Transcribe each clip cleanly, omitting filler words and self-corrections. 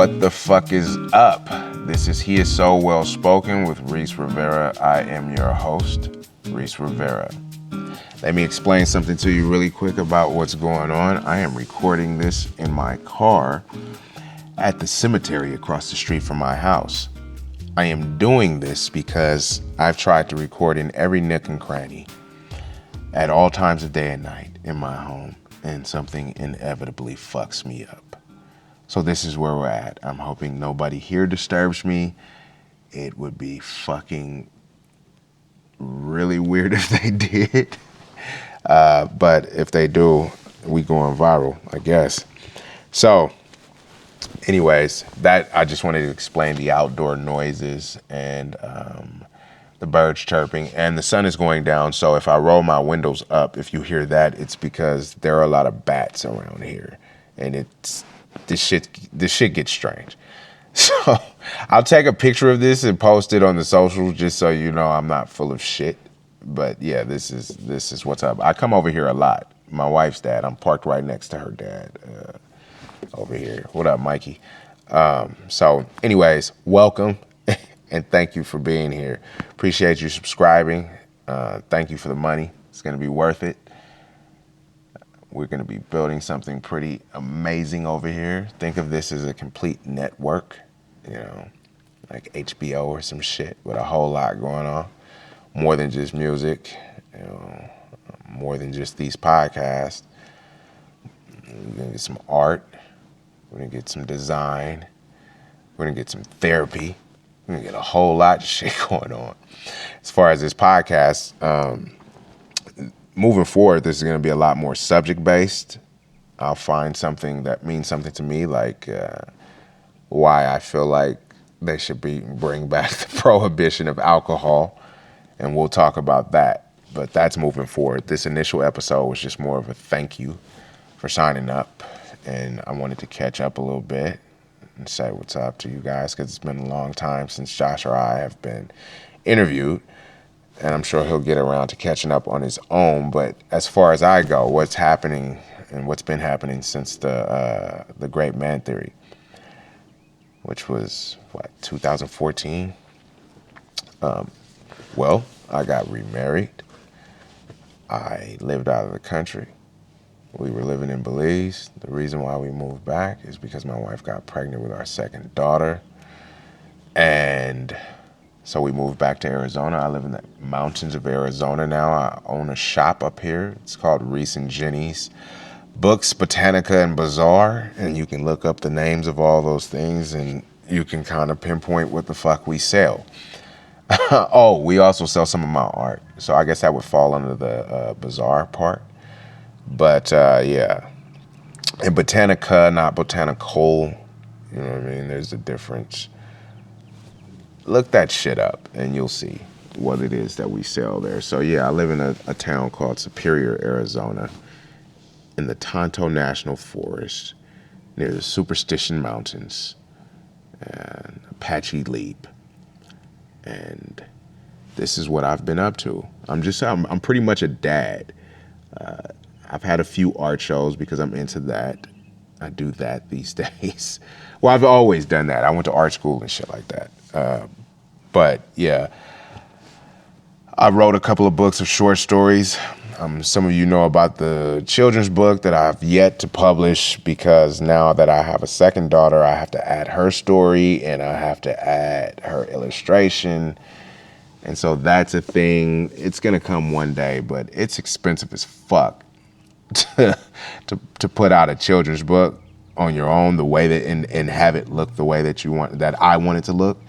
What the fuck is up? This is He Is So Well Spoken with Reese Rivera. I am your host, Reese Rivera. Let me explain something to you really quick about what's going on. I am recording this in my car at the cemetery across the street from my house. I am doing this because I've tried to record in every nook and cranny at all times of day and night in my home, and something inevitably fucks me up. So this is where we're at. I'm hoping nobody here disturbs me. It would be fucking really weird if they did. But if they do, we going viral, I guess. So anyways, that I just wanted to explain the outdoor noises and the birds chirping, and the sun is going down. So if I roll my windows up, if you hear that, it's because there are a lot of bats around here, and this shit gets strange. So I'll take a picture of this and post it on the socials just so you know I'm not full of shit. But yeah, this is what's up. I come over here a lot. My wife's dad, I'm parked right next to her dad over here. What up, Mikey? So anyways, welcome and thank you for being here. Appreciate you subscribing. Thank you for the money. It's going to be worth it. We're going to be building something pretty amazing over here. Think of this as a complete network, you know, like HBO or some shit with a whole lot going on. More than just music, you know, more than just these podcasts. We're going to get some art. We're going to get some design. We're going to get some therapy. We're going to get a whole lot of shit going on. As far as this podcast, moving forward, this is going to be a lot more subject-based. I'll find something that means something to me, like why I feel like they should bring back the prohibition of alcohol, and we'll talk about that. But that's moving forward. This initial episode was just more of a thank you for signing up, and I wanted to catch up a little bit and say what's up to you guys, because it's been a long time since Josh or I have been interviewed. And I'm sure he'll get around to catching up on his own. But as far as I go, what's happening and what's been happening since the Great Man Theory, which was, 2014? Well, I got remarried. I lived out of the country. We were living in Belize. The reason why we moved back is because my wife got pregnant with our second daughter. And so we moved back to Arizona. I live in the mountains of Arizona now. I own a shop up here. It's called Reese and Jenny's Books, Botanica, and Bazaar. And you can look up the names of all those things and you can kind of pinpoint what the fuck we sell. Oh, we also sell some of my art. So I guess that would fall under the Bazaar part. But yeah. And Botanica, not botanical. You know what I mean? There's a difference. Look that shit up and you'll see what it is that we sell there. So yeah, I live in a town called Superior, Arizona, in the Tonto National Forest near the Superstition Mountains and Apache Leap. And this is what I've been up to. I'm pretty much a dad. I've had a few art shows because I'm into that. I do that these days. Well, I've always done that. I went to art school and shit like that. But yeah, I wrote a couple of books of short stories. Some of you know about the children's book that I've yet to publish, because now that I have a second daughter, I have to add her story and I have to add her illustration. And so that's a thing. It's going to come one day, but it's expensive as fuck to put out a children's book on your own, the way that, and have it look the way that you want, that I want it to look.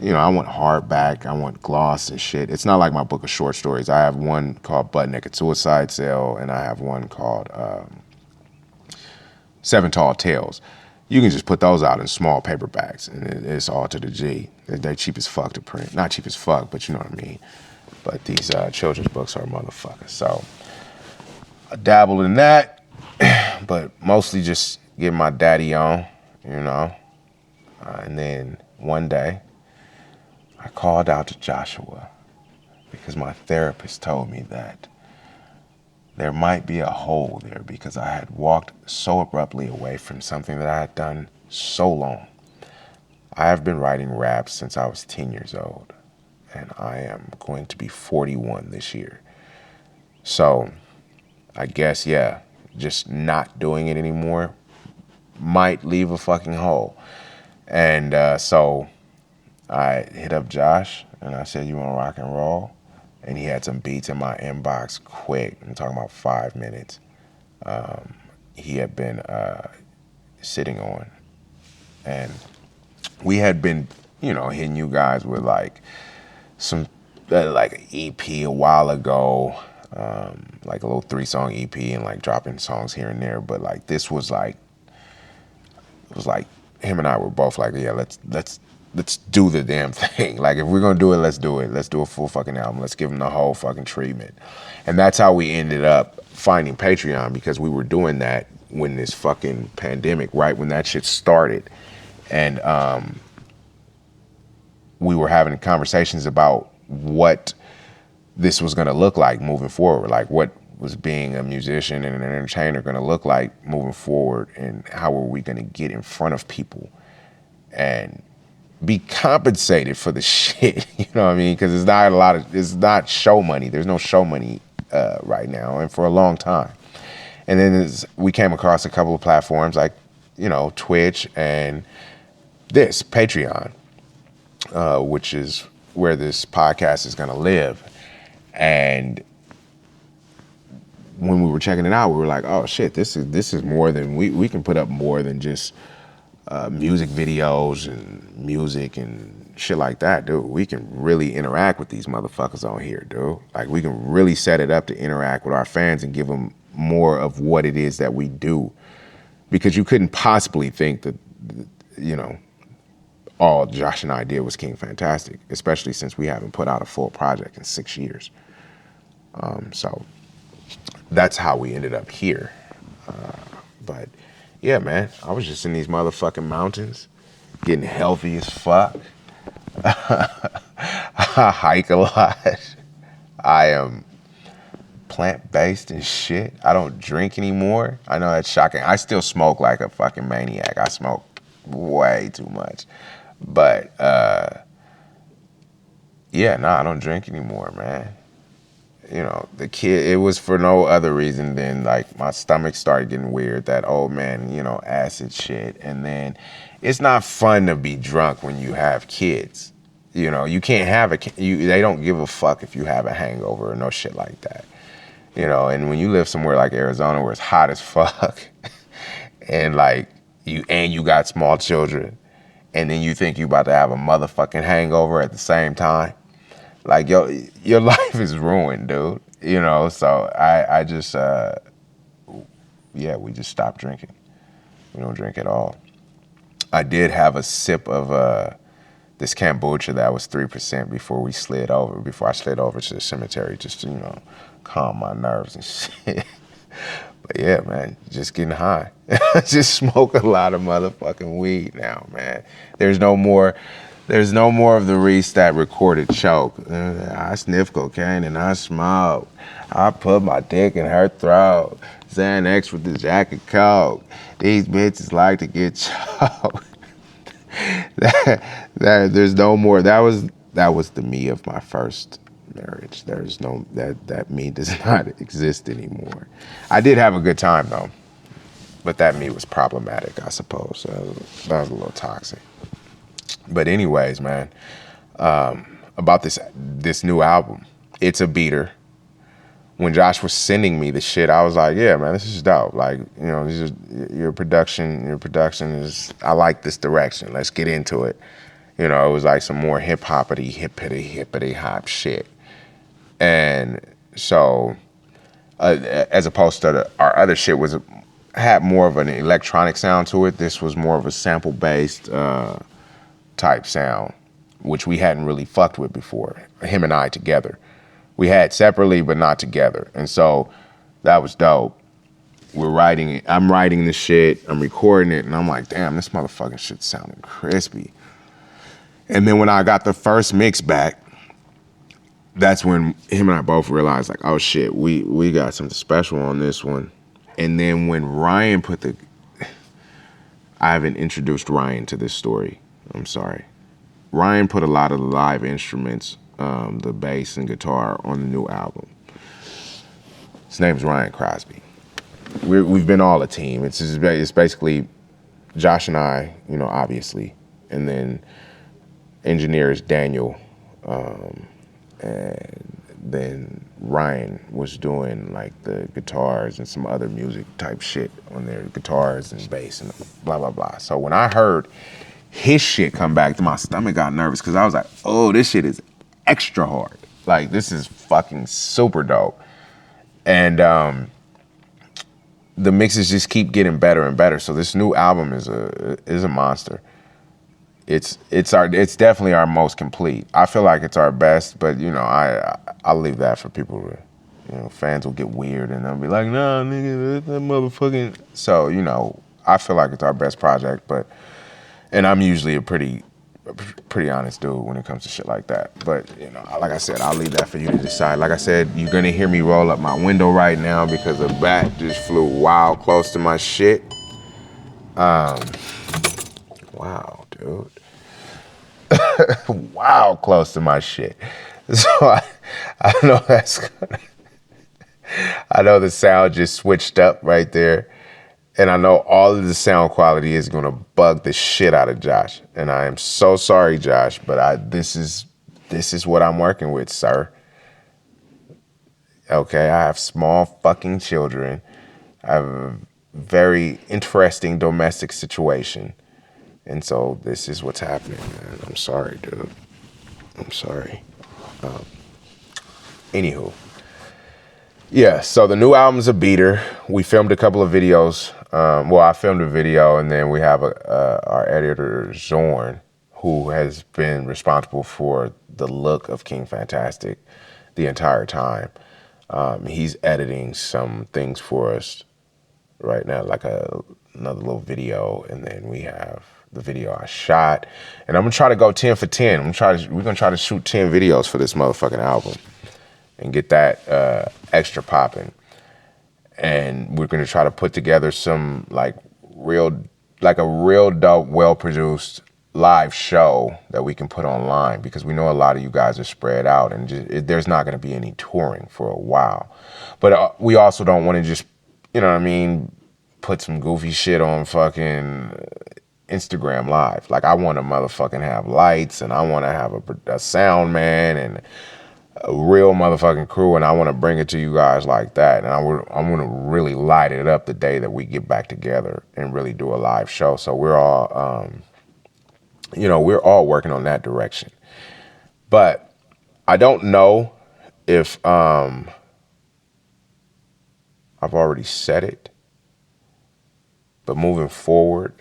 You know, I want hardback, I want gloss and shit. It's not like my book of short stories. I have one called Butt Naked Suicide Sale, and I have one called Seven Tall Tales. You can just put those out in small paperbacks, and it's all to the G. They're cheap as fuck to print. Not cheap as fuck, but you know what I mean. But these children's books are motherfuckers. So I dabbled in that, but mostly just getting my daddy on, you know. And then one day, I called out to Joshua because my therapist told me that there might be a hole there because I had walked so abruptly away from something that I had done so long. I have been writing raps since I was 10 years old, and I am going to be 41 this year. So I guess, yeah, just not doing it anymore might leave a fucking hole. And so I hit up Josh and I said, you want to rock and roll? And he had some beats in my inbox quick. I'm talking about 5 minutes. He had been sitting on. And we had been, hitting you guys with like some, like EP a while ago, like a little 3-song EP and like dropping songs here and there. But like this was like, it was like him and I were both like, yeah, let's do the damn thing. Like if we're gonna do it, let's do it. Let's do a full fucking album. Let's give him the whole fucking treatment. And that's how we ended up finding Patreon, because we were doing that when this fucking pandemic, right when that shit started. And we were having conversations about what this was gonna look like moving forward. Like what was being a musician and an entertainer gonna look like moving forward, and how were we gonna get in front of people and be compensated for the shit, you know what I mean? Because it's not show money. There's no show money right now, and for a long time. And then we came across a couple of platforms like, Twitch and this, Patreon, which is where this podcast is gonna live. And when we were checking it out, we were like, oh shit, this is more than, we can put up more than just music videos and music and shit like that, dude. We can really interact with these motherfuckers on here, dude. Like we can really set it up to interact with our fans and give them more of what it is that we do. Because you couldn't possibly think that, all Josh and I did was King Fantastic, especially since we haven't put out a full project in 6 years. So that's how we ended up here. But yeah, man, I was just in these motherfucking mountains, getting healthy as fuck. I hike a lot. I am plant-based and shit. I don't drink anymore. I know that's shocking. I still smoke like a fucking maniac. I smoke way too much. But yeah, I don't drink anymore, man. The kid, it was for no other reason than like my stomach started getting weird, that old man, acid shit. And then it's not fun to be drunk when you have kids. You can't have they don't give a fuck if you have a hangover or no shit like that. And when you live somewhere like Arizona where it's hot as fuck and like you got small children, and then you think you about to have a motherfucking hangover at the same time, like your life is ruined, dude. So I just we just stopped drinking. We don't drink at all. I did have a sip of this kombucha that was 3% before I slid over to the cemetery, just to calm my nerves and shit. But yeah, man, just getting high. Just smoke a lot of motherfucking weed now, man. There's no more of the Reese that recorded choke. I sniff cocaine and I smoke. I put my dick in her throat. Xanax with the jack of coke. These bitches like to get choked. There's no more. That was the me of my first marriage. There's no, that me does not exist anymore. I did have a good time though, but that me was problematic, I suppose. That was a little toxic. But anyways, man, about this new album, it's a beater. When Josh was sending me the shit, I was like, yeah, man, this is dope. Like, this is, your production is, I like this direction. Let's get into it. It was like some more hippity hop shit. And so, as opposed to our other shit had more of an electronic sound to it, this was more of a sample-based type sound, which we hadn't really fucked with before, him and I together. We had separately, but not together. And so that was dope. We're writing it. I'm writing the shit. I'm recording it. And I'm like, damn, this motherfucking shit's sounding crispy. And then when I got the first mix back, that's when him and I both realized, like, oh shit, we got something special on this one. And then when Ryan I haven't introduced Ryan to this story. I'm sorry. Ryan put a lot of the live instruments, the bass and guitar, on the new album. His name's Ryan Crosby. We've been all a team. It's basically Josh and I, obviously, and then engineer is Daniel, and then Ryan was doing like the guitars and some other music type shit on their guitars and bass and blah blah blah. So when I heard his shit come back, my stomach got nervous because I was like, oh, this shit is extra hard. Like, this is fucking super dope. And the mixes just keep getting better and better. So this new album is a monster. It's definitely our most complete. I feel like it's our best, but I'll leave that for people to, fans will get weird and they'll be like, nah, nigga, that motherfucking. So, I feel like it's our best project, and I'm usually a pretty honest dude when it comes to shit like that. But, like I said, I'll leave that for you to decide. Like I said, you're gonna hear me roll up my window right now because a bat just flew wild close to my shit. Wow, dude. Wow, close to my shit. So I know I know the sound just switched up right there. And I know all of the sound quality is gonna bug the shit out of Josh. And I am so sorry, Josh, but this is what I'm working with, sir. Okay, I have small fucking children. I have a very interesting domestic situation. And so this is what's happening, man. I'm sorry, dude. I'm sorry. Anywho. Yeah, so the new album's a beater. We filmed a couple of videos. I filmed a video, and then we have our editor, Zorn, who has been responsible for the look of King Fantastic the entire time. He's editing some things for us right now, like another little video, and then we have the video I shot. And I'm gonna try to go 10 for 10. We're gonna try to shoot 10 videos for this motherfucking album and get that extra popping. And we're gonna try to put together some a real dope, well-produced live show that we can put online, because we know a lot of you guys are spread out and there's not gonna be any touring for a while. But we also don't wanna just, put some goofy shit on fucking Instagram Live. Like, I wanna motherfucking have lights, and I wanna have a sound man and a real motherfucking crew, and I want to bring it to you guys like that. And I want to really light it up the day that we get back together and really do a live show. So we're all, we're all working on that direction. But I don't know if I've already said it, but moving forward,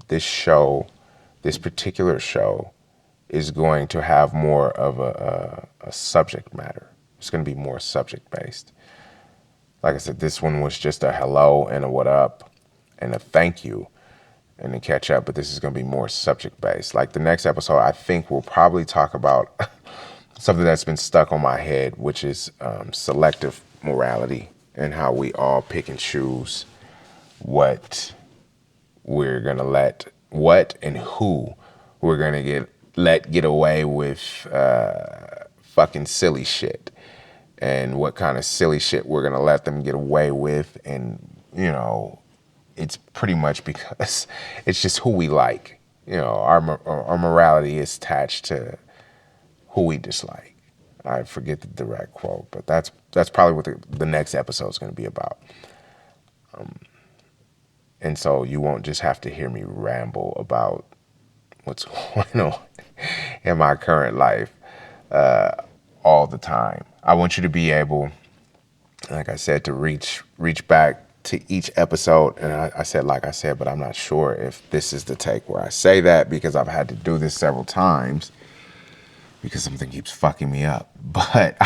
this particular show is going to have more of a subject matter. It's going to be more subject based. Like I said, this one was just a hello and a what up and a thank you and a catch up, but this is going to be more subject based. Like the next episode, I think we'll probably talk about something that's been stuck on my head, which is selective morality, and how we all pick and choose what we're going to what and who we're going to let get away with fucking silly shit, and what kind of silly shit we're gonna let them get away with. And it's pretty much because it's just who we like. Our morality is attached to who we dislike. I forget the direct quote, but that's probably what the next episode is going to be about. And so you won't just have to hear me ramble about what's going on in my current life all the time. I want you to be able, like I said, to reach back to each episode. And I said, but I'm not sure if this is the take where I say that, because I've had to do this several times because something keeps fucking me up. But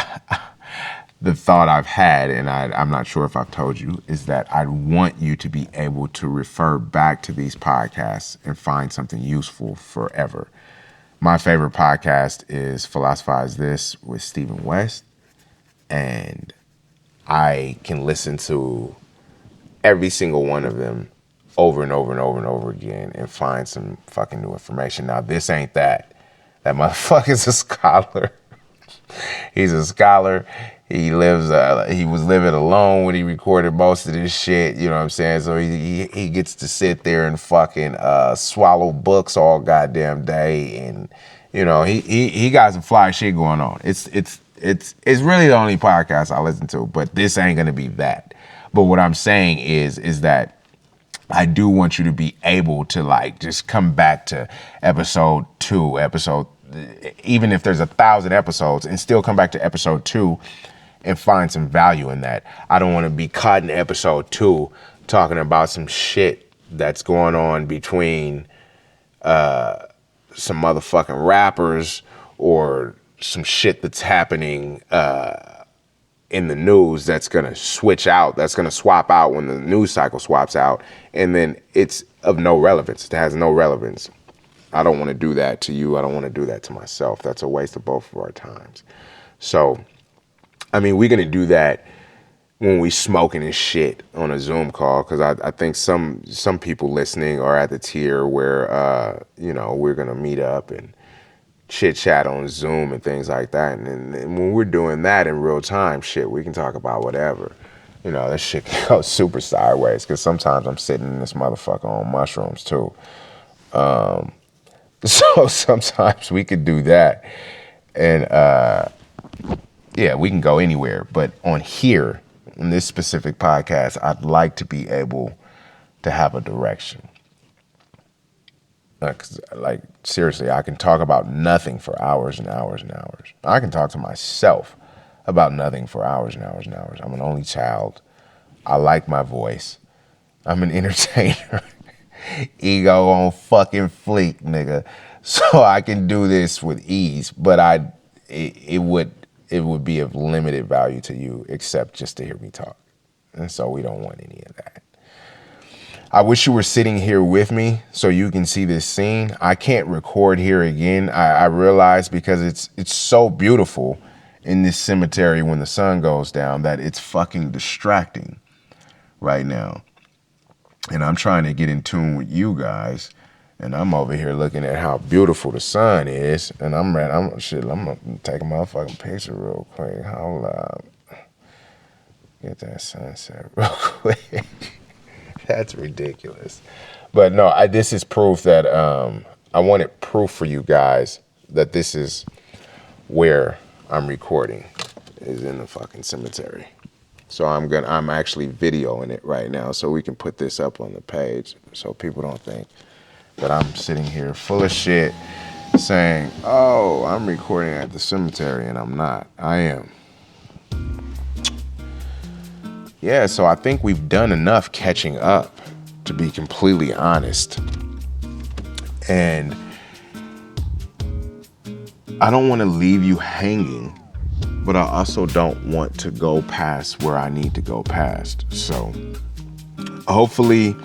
the thought I've had, and I'm not sure if I've told you, is that I want you to be able to refer back to these podcasts and find something useful forever. My favorite podcast is Philosophize This with Stephen West, and I can listen to every single one of them over and over and over and over again and find some fucking new information. Now, this ain't that. That motherfucker's a scholar. He's a scholar. He was living alone when he recorded most of this shit, you know what I'm saying? So he gets to sit there and fucking swallow books all goddamn day, and you know, he got some fly shit going on. It's really the only podcast I listen to, but this ain't gonna be that. But what I'm saying is that I do want you to be able to like just come back to episode 2, even if there's 1,000 episodes, and still come back to episode 2 and find some value in that. I don't want to be caught in episode 2 talking about some shit that's going on between some motherfucking rappers, or some shit that's happening in the news that's gonna switch out, that's gonna swap out when the news cycle swaps out, and then it's of no relevance. It has no relevance. I don't want to do that to you. I don't want to do that to myself. That's a waste of both of our times. So, I mean, we're going to do that when we smoking and shit on a Zoom call, because I think some people listening are at the tier where, you know, we're going to meet up and chit chat on Zoom and things like that. And when we're doing that in real time, shit, we can talk about whatever. You know, this shit can go super sideways, because sometimes I'm sitting in this motherfucker on mushrooms too. So sometimes we could do that, and yeah, we can go anywhere. But on here, in this specific podcast, I'd like to be able to have a direction. Like seriously, I can talk about nothing for hours and hours and hours. I can talk to myself about nothing for hours and hours and hours. I'm an only child. I like my voice. I'm an entertainer. Ego on fucking fleek, nigga. So I can do this with ease, but it would be of limited value to you, except just to hear me talk. And so we don't want any of that. I wish you were sitting here with me so you can see this scene. I can't record here again. I realize, because it's so beautiful in this cemetery when the sun goes down, that it's fucking distracting right now. And I'm trying to get in tune with you guys, and I'm over here looking at how beautiful the sun is, and I'm gonna take a motherfucking picture real quick. Hold up. Get that sunset real quick. That's ridiculous. But no, this is proof that I wanted proof for you guys that this is where I'm recording, is in the fucking cemetery. So I'm actually videoing it right now, so we can put this up on the page so people don't think that I'm sitting here full of shit saying, oh, I'm recording at the cemetery, and I'm not. I am. Yeah, so I think we've done enough catching up, to be completely honest. And I don't want to leave you hanging, but I also don't want to go past where I need to go past. So hopefully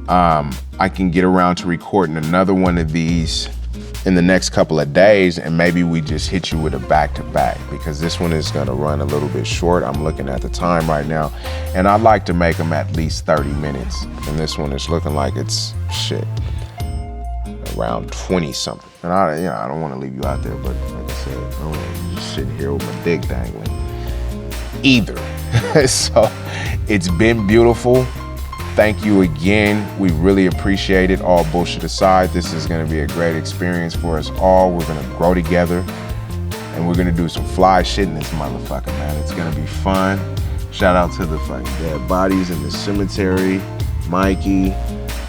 I can get around to recording another one of these in the next couple of days, and maybe we just hit you with a back-to-back, because this one is going to run a little bit short. I'm looking at the time right now, and I'd like to make them at least 30 minutes. And this one is looking like it's shit around 20 something. And I don't want to leave you out there, but like I said, I don't want to just sit here with my dick dangling either. So it's been beautiful. Thank you again. We really appreciate it. All bullshit aside, this is going to be a great experience for us all. We're going to grow together, and we're going to do some fly shit in this motherfucker, man. It's going to be fun. Shout out to the fucking dead bodies in the cemetery. Mikey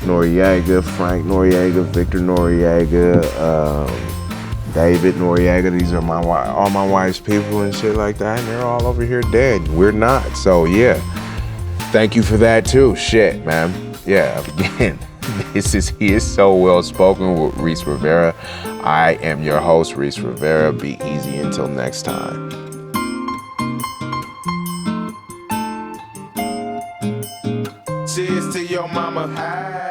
Noriega, Frank Noriega, Victor Noriega, David Noriega. These are all my wife's people and shit like that, and they're all over here dead. We're not. So yeah, thank you for that too. Shit, man. Yeah, again, He is so well spoken with Reese Rivera. I am your host, Reese Rivera. Be easy until next time. Cheers to your mama.